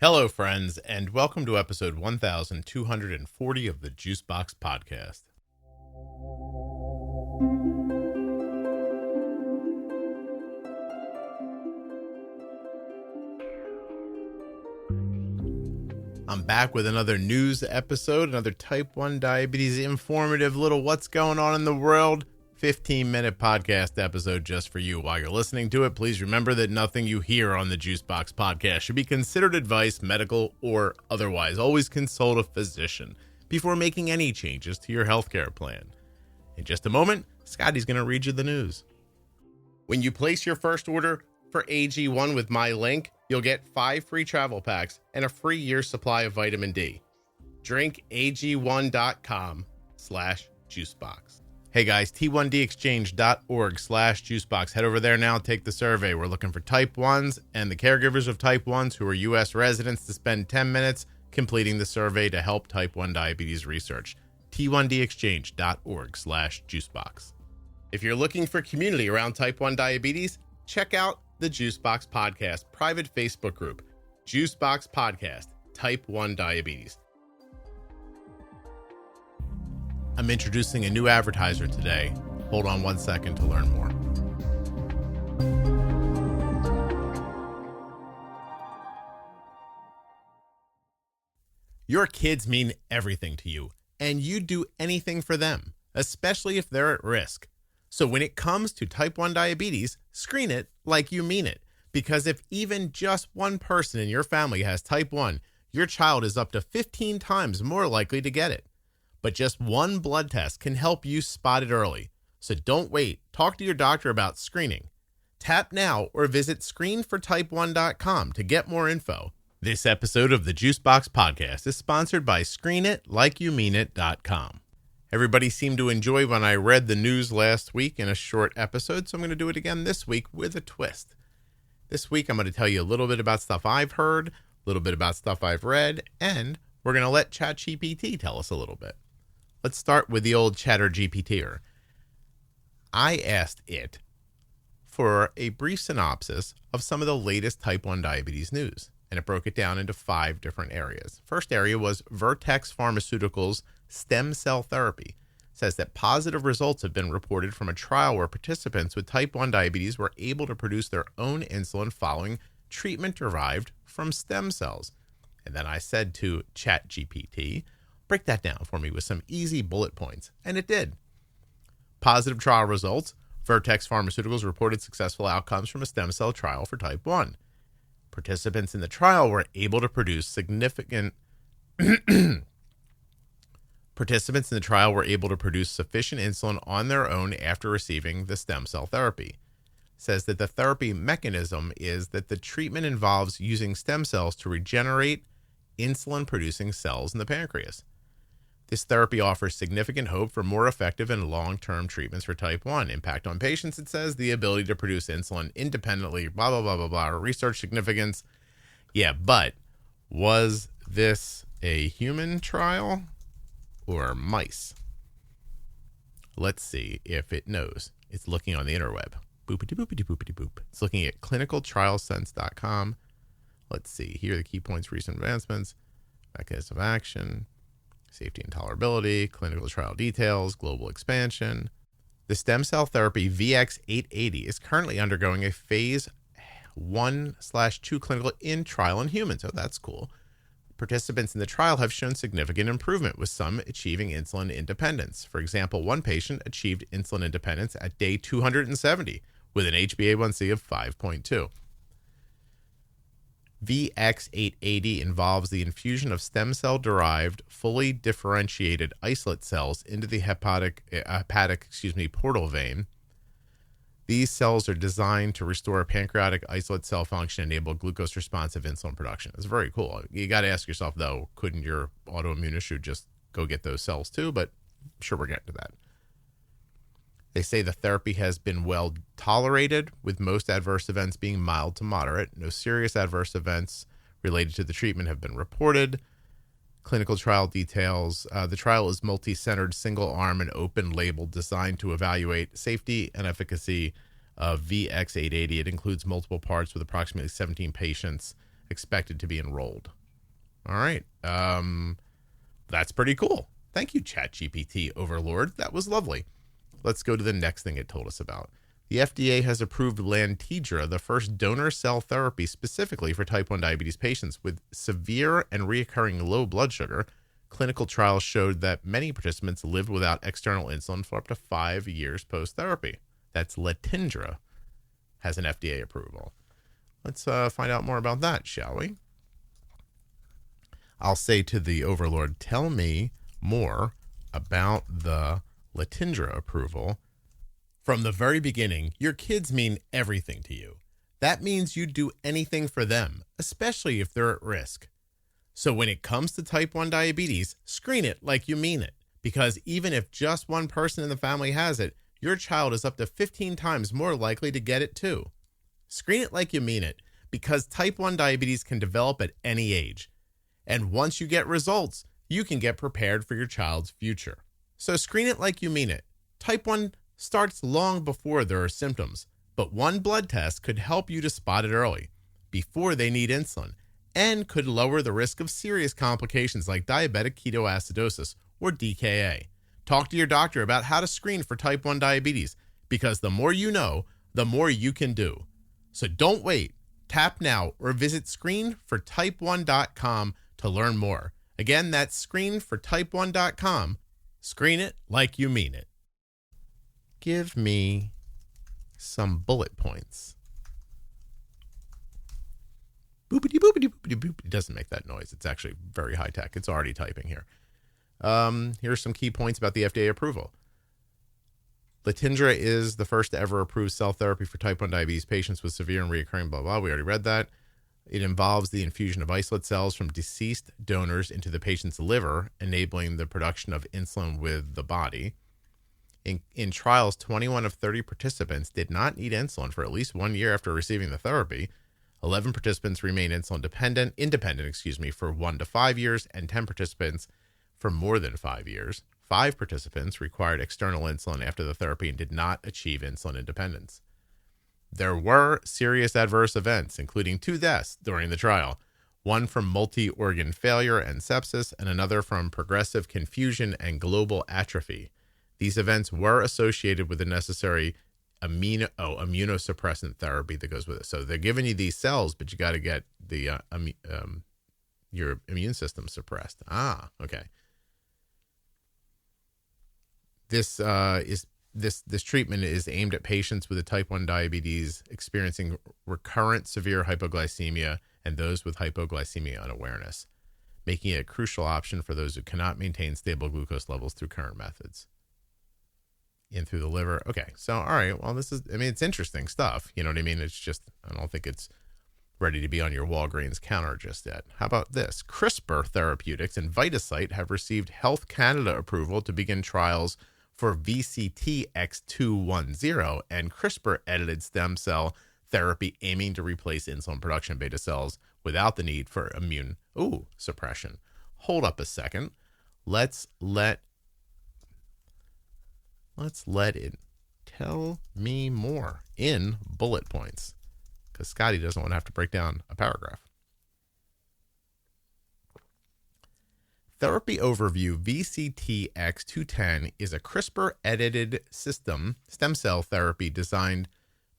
Hello, friends, and welcome to episode 1240 of the Juicebox Podcast. I'm back with another news episode, another type 1 diabetes informative little what's going on in the world 15-minute podcast episode just for you. While you're listening to it, please remember that nothing you hear on the Juicebox Podcast should be considered advice, medical or otherwise. Always consult a physician before making any changes to your healthcare plan. In just a moment, Scotty's going to read you the news. When you place your first order for AG1 with my link, you'll get 5 free travel packs and a free year's supply of vitamin D. drinkag1.com/juicebox. Hey guys, t1dexchange.org/juicebox. Head over there now, take the survey. We're looking for type 1s and the caregivers of type 1s who are U.S. residents to spend 10 minutes completing the survey to help type 1 diabetes research. t1dexchange.org/juicebox. If you're looking for community around type 1 diabetes, check out the Juicebox Podcast private Facebook group, Juicebox Podcast, Type 1 Diabetes. I'm introducing a new advertiser today. Hold on one second to learn more. Your kids mean everything to you, and you'd do anything for them, especially if they're at risk. So when it comes to type 1 diabetes, screen it like you mean it. Because if even just one person in your family has type 1, your child is up to 15 times more likely to get it. But just one blood test can help you spot it early. So don't wait. Talk to your doctor about screening. Tap now or visit screenfortype1.com to get more info. This episode of the Juicebox Podcast is sponsored by ScreenItLikeYouMeanIt.com. Everybody seemed to enjoy when I read the news last week in a short episode, so I'm going to do it again this week with a twist. This week, I'm going to tell you a little bit about stuff I've heard, a little bit about stuff I've read, and we're going to let ChatGPT tell us a little bit. Let's start with the old ChatterGPTer. I asked it for a brief synopsis of some of the latest type 1 diabetes news, and it broke it down into 5 different areas. First area was Vertex Pharmaceuticals' stem cell therapy. It says that positive results have been reported from a trial where participants with type 1 diabetes were able to produce their own insulin following treatment derived from stem cells. And then I said to ChatGPT, break that down for me with some easy bullet points. And it did. Positive trial results. Vertex Pharmaceuticals reported successful outcomes from a stem cell trial for type 1. Participants in the trial were able to produce sufficient insulin on their own after receiving the stem cell therapy. It says that the therapy mechanism is that the treatment involves using stem cells to regenerate insulin-producing cells in the pancreas. This therapy offers significant hope for more effective and long-term treatments for type 1. Impact on patients, it says, the ability to produce insulin independently, blah, blah, blah, blah, blah. Research significance. Yeah, but was this a human trial or mice? Let's see if it knows. It's looking on the interweb. Boopity, boopity, boopity, boop. It's looking at clinicaltrialsense.com. Let's see. Here are the key points, recent advancements, mechanism of action, safety and tolerability, clinical trial details, global expansion. The stem cell therapy VX880 is currently undergoing a phase 1/2 clinical trial in humans. So that's cool. Participants in the trial have shown significant improvement, with some achieving insulin independence. For example, one patient achieved insulin independence at day 270 with an HbA1c of 5.2. VX880 involves the infusion of stem cell-derived, fully differentiated isolate cells into the hepatic portal vein. These cells are designed to restore pancreatic islet cell function and enable glucose-responsive insulin production. It's very cool. You got to ask yourself, though, couldn't your autoimmune issue just go get those cells too? But I'm sure we're getting to that. They say the therapy has been well tolerated, with most adverse events being mild to moderate. No serious adverse events related to the treatment have been reported. Clinical trial details. The trial is multi-centered, single-arm, and open-label, designed to evaluate safety and efficacy of VX880. It includes multiple parts with approximately 17 patients expected to be enrolled. All right. That's pretty cool. Thank you, ChatGPT Overlord. That was lovely. Let's go to the next thing it told us about. The FDA has approved Lantidra, the first donor cell therapy specifically for type 1 diabetes patients with severe and reoccurring low blood sugar. Clinical trials showed that many participants lived without external insulin for up to 5 years post-therapy. That's Lantidra has an FDA approval. Let's find out more about that, shall we? I'll say to the Overlord, tell me more about the Lantidra approval. From the very beginning, your kids mean everything to you. That means you'd do anything for them, especially if they're at risk. So when it comes to type 1 diabetes, screen it like you mean it, because even if just one person in the family has it, your child is up to 15 times more likely to get it too. Screen it like you mean it, because type 1 diabetes can develop at any age. And once you get results, you can get prepared for your child's future. So screen it like you mean it. Type 1 starts long before there are symptoms, but one blood test could help you to spot it early, before they need insulin, and could lower the risk of serious complications like diabetic ketoacidosis or DKA. Talk to your doctor about how to screen for type 1 diabetes, because the more you know, the more you can do. So don't wait. Tap now or visit screenfortype1.com to learn more. Again, that's screenfortype1.com. Screen it like you mean it. Give me some bullet points. Boopity boopity boopity boop. It doesn't make that noise. It's actually very high tech. It's already typing here. Here's some key points about the FDA approval. Lantidra is the first to ever approved cell therapy for type 1 diabetes patients with severe and recurring blah, blah. We already read that. It involves the infusion of isolate cells from deceased donors into the patient's liver, enabling the production of insulin with the body. In trials, 21 of 30 participants did not need insulin for at least 1 year after receiving the therapy. 11 participants remained insulin independent, for 1 to 5 years, and 10 participants for more than 5 years. 5 participants required external insulin after the therapy and did not achieve insulin independence. There were serious adverse events, including 2 deaths during the trial, one from multi-organ failure and sepsis, and another from progressive confusion and global atrophy. These events were associated with the necessary immunosuppressant therapy that goes with it. So they're giving you these cells, but you got to get the your immune system suppressed. Okay. This treatment is aimed at patients with a type 1 diabetes experiencing recurrent severe hypoglycemia and those with hypoglycemia unawareness, making it a crucial option for those who cannot maintain stable glucose levels through current methods. In through the liver. Okay, so all right, well, it's interesting stuff. You know what I mean? It's just, I don't think it's ready to be on your Walgreens counter just yet. How about this? CRISPR Therapeutics and VitaCyte have received Health Canada approval to begin trials for VCTX210 and CRISPR-edited stem cell therapy aiming to replace insulin production beta cells without the need for immune suppression. Hold up a second. Let's let it tell me more in bullet points, because Scotty doesn't want to have to break down a paragraph. Therapy overview. VCTX210 is a CRISPR-edited stem cell therapy designed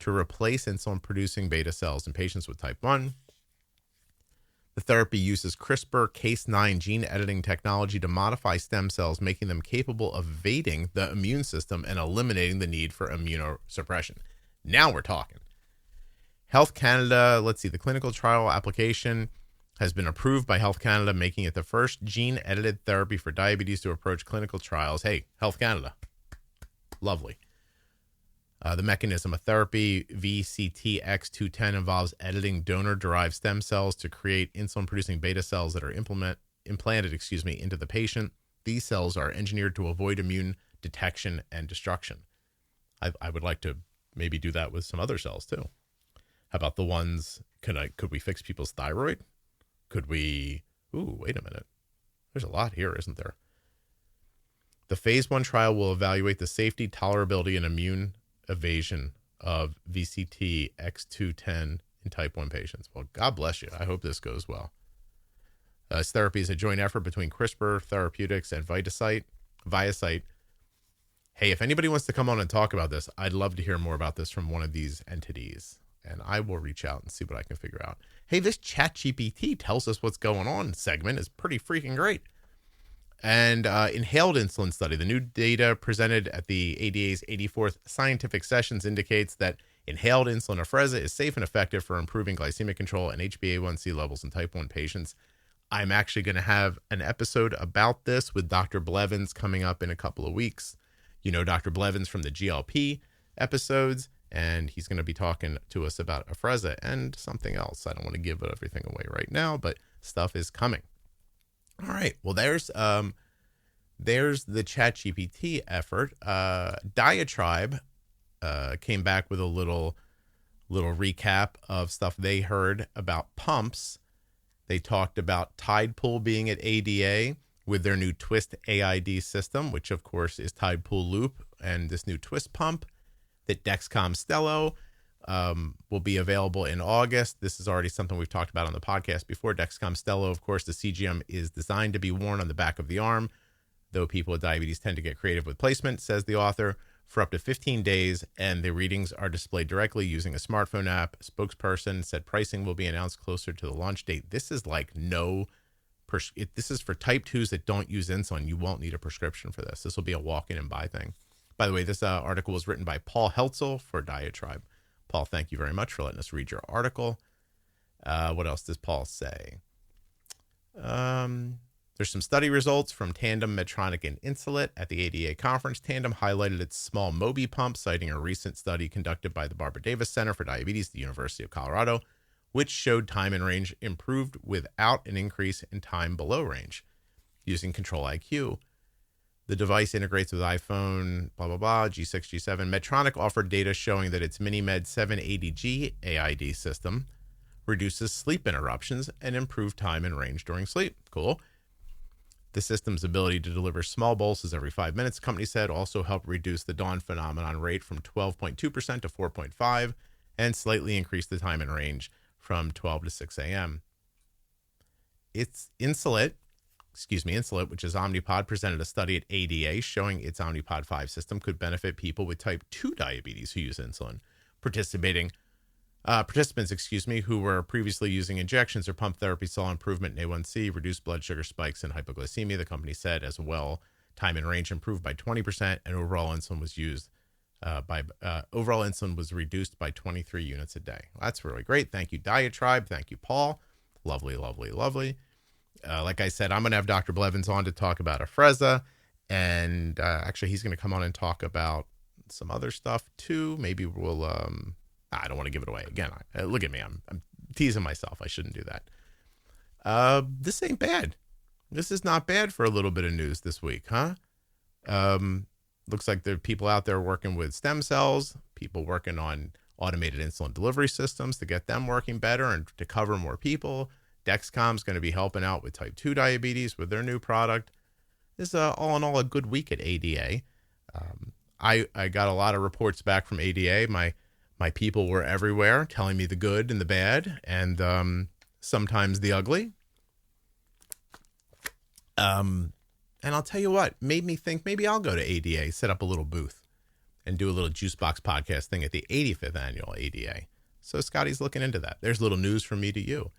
to replace insulin-producing beta cells in patients with type 1. The therapy uses CRISPR Cas9 gene editing technology to modify stem cells, making them capable of evading the immune system and eliminating the need for immunosuppression. Now we're talking. Health Canada, the clinical trial application has been approved by Health Canada, making it the first gene-edited therapy for diabetes to approach clinical trials. Hey, Health Canada. Lovely. The mechanism of therapy, VCTX210, involves editing donor-derived stem cells to create insulin-producing beta cells that are implanted into the patient. These cells are engineered to avoid immune detection and destruction. I would like to maybe do that with some other cells too. How about the ones, could we fix people's thyroid? Could we, wait a minute. There's a lot here, isn't there? The phase 1 trial will evaluate the safety, tolerability, and immune evasion of VCTX210 in type 1 patients. Well, God bless you. I hope this goes well. This therapy is a joint effort between CRISPR Therapeutics and ViaCyte. Hey, if anybody wants to come on and talk about this, I'd love to hear more about this from one of these entities. And I will reach out and see what I can figure out. Hey, this ChatGPT tells us what's going on segment is pretty freaking great. And inhaled insulin study. The new data presented at the ADA's 84th scientific sessions indicates that inhaled insulin Afrezza is safe and effective for improving glycemic control and HbA1c levels in type 1 patients. I'm actually going to have an episode about this with Dr. Blevins coming up in a couple of weeks. You know Dr. Blevins from the GLP episodes, and he's going to be talking to us about Afrezza and something else. I don't want to give everything away right now, but stuff is coming. All right. Well, there's the ChatGPT effort. Diatribe came back with a little recap of stuff they heard about pumps. They talked about Tide Pool being at ADA with their new Twist AID system, which of course is Tide Pool Loop, and this new Twist pump that Dexcom Stello will be available in August. This is already something we've talked about on the podcast before. Dexcom Stello, of course, the CGM is designed to be worn on the back of the arm, though people with diabetes tend to get creative with placement, says the author, for up to 15 days, and the readings are displayed directly using a smartphone app. A spokesperson said pricing will be announced closer to the launch date. This is like this is for type 2s that don't use insulin. You won't need a prescription for this. This will be a walk-in and buy thing. By the way, this article was written by Paul Heltzel for Diatribe. Paul, thank you very much for letting us read your article. What else does Paul say? There's some study results from Tandem, Medtronic, and Insulet at the ADA conference. Tandem highlighted its small Mobi pump, citing a recent study conducted by the Barbara Davis Center for Diabetes at the University of Colorado, which showed time and range improved without an increase in time below range using Control-IQ. The device integrates with iPhone, blah, blah, blah, G6, G7. Medtronic offered data showing that its MiniMed 780G AID system reduces sleep interruptions and improved time and range during sleep. Cool. The system's ability to deliver small bolus every 5 minutes, the company said, also helped reduce the dawn phenomenon rate from 12.2% to 4.5% and slightly increased the time and range from 12 to 6 a.m. Insulet, which is Omnipod, presented a study at ADA showing its Omnipod 5 system could benefit people with type 2 diabetes who use insulin. Participants, who were previously using injections or pump therapy saw improvement in A1C, reduced blood sugar spikes, and hypoglycemia, the company said. As well, time and range improved by 20%, and overall insulin was reduced by 23 units a day. That's really great. Thank you, Diatribe. Thank you, Paul. Lovely, lovely, lovely. Like I said, I'm going to have Dr. Blevins on to talk about Afrezza, and actually he's going to come on and talk about some other stuff too. Maybe we'll, I don't want to give it away. Again, look at me. I'm teasing myself. I shouldn't do that. This ain't bad. This is not bad for a little bit of news this week, huh? Looks like there are people out there working with stem cells, people working on automated insulin delivery systems to get them working better and to cover more people. Dexcom's going to be helping out with type 2 diabetes with their new product. This is all in all a good week at ADA. I got a lot of reports back from ADA. My people were everywhere telling me the good and the bad and sometimes the ugly. And I'll tell you what, made me think maybe I'll go to ADA, set up a little booth and do a little Juicebox podcast thing at the 85th annual ADA. So Scotty's looking into that. There's a little news from me to you.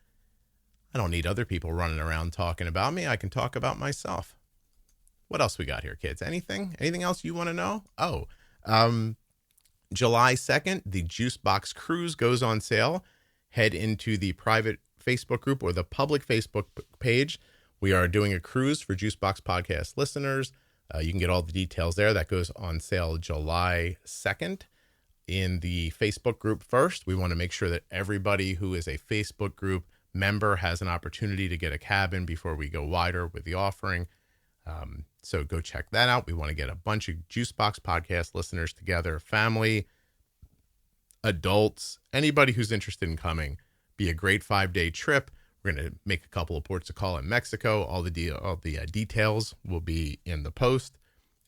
I don't need other people running around talking about me. I can talk about myself. What else we got here, kids? Anything else you want to know? July 2nd, the Juicebox Cruise goes on sale. Head into the private Facebook group or the public Facebook page. We are doing a cruise for Juicebox Podcast listeners. You can get all the details there. That goes on sale July 2nd in the Facebook group first. We want to make sure that everybody who is a Facebook group member has an opportunity to get a cabin before we go wider with the offering. So go check that out. We want to get a bunch of Juicebox Podcast listeners together, family, adults, anybody who's interested in coming. Be a great 5-day trip. We're going to make a couple of ports of call in Mexico. All the details will be in the post,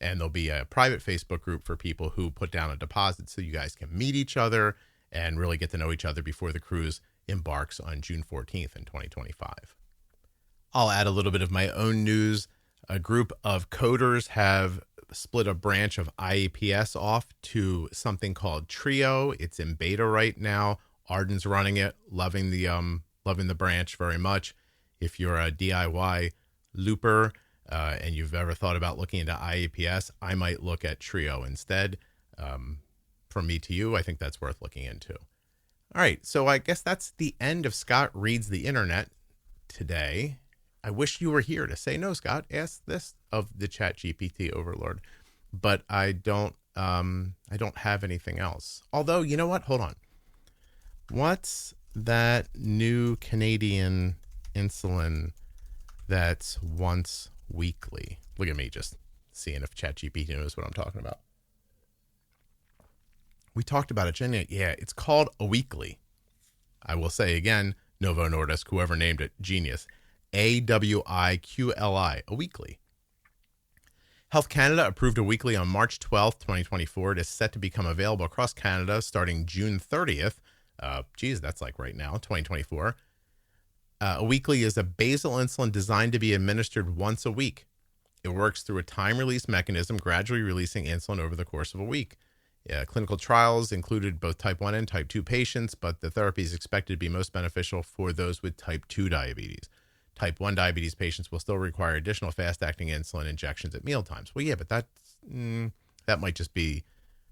and there'll be a private Facebook group for people who put down a deposit so you guys can meet each other and really get to know each other before the cruise. embarks on June 14th in 2025. I'll add a little bit of my own news. A group of coders have split a branch of IAPS off to something called Trio. It's in beta right now. Arden's running it, loving the branch very much. If you're a DIY looper and you've ever thought about looking into IAPS, I might look at Trio instead. From me to you, I think that's worth looking into. All right, so I guess that's the end of Scott Reads the Internet today. I wish you were here to say, no, Scott, ask this of the ChatGPT overlord, but I don't have anything else. Although, you know what? Hold on. What's that new Canadian insulin that's once weekly? Look at me just seeing if ChatGPT knows what I'm talking about. We talked about it, Jenny. Yeah, it's called a weekly. I will say again, Novo Nordisk, whoever named it, genius. AWIQLI, a weekly. Health Canada approved a weekly on March 12th, 2024. It is set to become available across Canada starting June 30th. That's like right now, 2024. A weekly is a basal insulin designed to be administered once a week. It works through a time-release mechanism, gradually releasing insulin over the course of a week. Clinical trials included both type 1 and type 2 patients, but the therapy is expected to be most beneficial for those with type 2 diabetes. Type 1 diabetes patients will still require additional fast-acting insulin injections at mealtimes. Well, yeah, but that might just be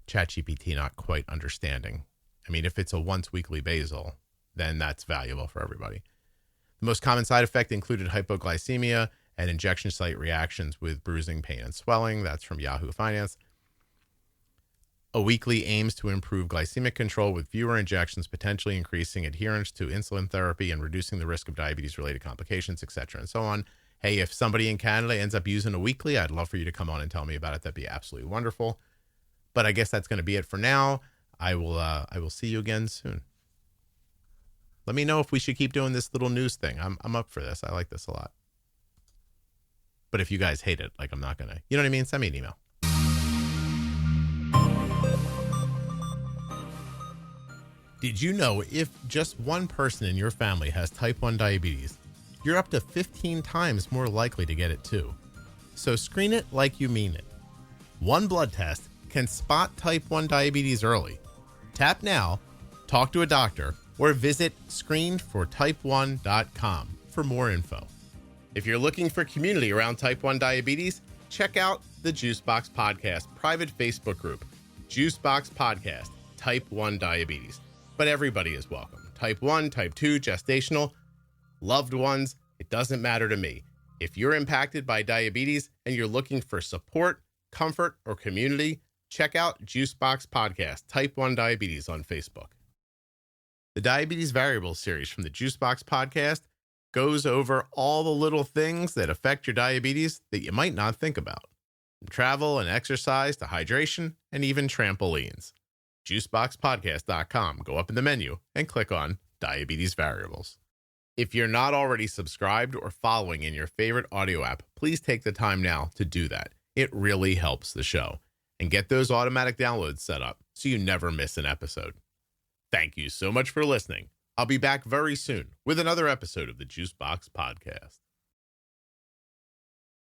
ChatGPT not quite understanding. I mean, if it's a once-weekly basal, then that's valuable for everybody. The most common side effect included hypoglycemia and injection site reactions with bruising, pain, and swelling. That's from Yahoo Finance. A weekly aims to improve glycemic control with fewer injections, potentially increasing adherence to insulin therapy and reducing the risk of diabetes-related complications, etc., and so on. Hey, if somebody in Canada ends up using a weekly, I'd love for you to come on and tell me about it. That'd be absolutely wonderful. But I guess that's going to be it for now. I will see you again soon. Let me know if we should keep doing this little news thing. I'm up for this. I like this a lot. But if you guys hate it, I'm not going to, you know what I mean? Send me an email. Did you know if just one person in your family has type 1 diabetes, you're up to 15 times more likely to get it too? So screen it like you mean it. One blood test can spot type 1 diabetes early. Tap now, talk to a doctor, or visit screenedfortype1.com for more info. If you're looking for community around type 1 diabetes, check out the Juicebox Podcast private Facebook group, Juicebox Podcast, Type 1 Diabetes. But everybody is welcome. Type 1, Type 2, gestational, loved ones, it doesn't matter to me. If you're impacted by diabetes and you're looking for support, comfort, or community, check out Juicebox Podcast, Type 1 Diabetes on Facebook. The Diabetes Variables series from the Juicebox Podcast goes over all the little things that affect your diabetes that you might not think about. From travel and exercise to hydration and even trampolines. Juiceboxpodcast.com. Go up in the menu and click on Diabetes Variables. If you're not already subscribed or following in your favorite audio app, please take the time now to do that. It really helps the show. And get those automatic downloads set up so you never miss an episode. Thank you so much for listening. I'll be back very soon with another episode of the Juicebox Podcast.